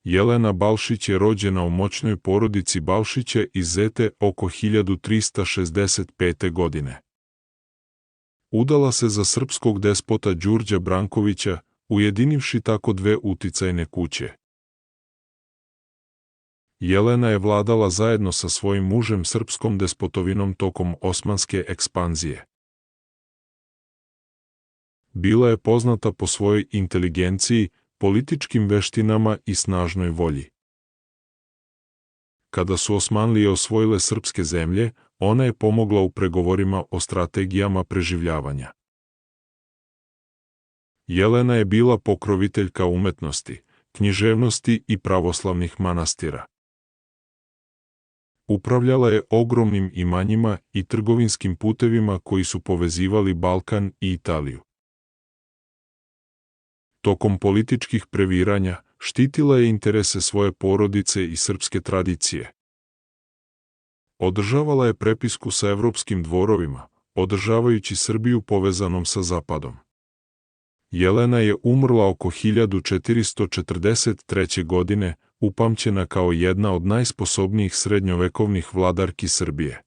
Jelena Balšić je rođena u moćnoj porodici Balšića iz Zete oko 1365. godine. Udala se za srpskog despota Đurđa Brankovića, ujedinivši tako dve uticajne kuće. Jelena je vladala zajedno sa svojim mužem srpskom despotovinom tokom osmanske ekspanzije. Bila je poznata po svojoj inteligenciji, političkim veštinama i snažnoj volji. Kada su Osmanlije osvojile srpske zemlje, ona je pomogla u pregovorima o strategijama preživljavanja. Jelena je bila pokroviteljka umetnosti, književnosti i pravoslavnih manastira. Upravljala je ogromnim imanjima i trgovinskim putevima koji su povezivali Balkan i Italiju. Tokom političkih previranja štitila je interese svoje porodice i srpske tradicije. Održavala je prepisku sa evropskim dvorovima, održavajući Srbiju povezanom sa Zapadom. Jelena je umrla oko 1443. godine, upamćena kao jedna od najsposobnijih srednjovekovnih vladarki Srbije.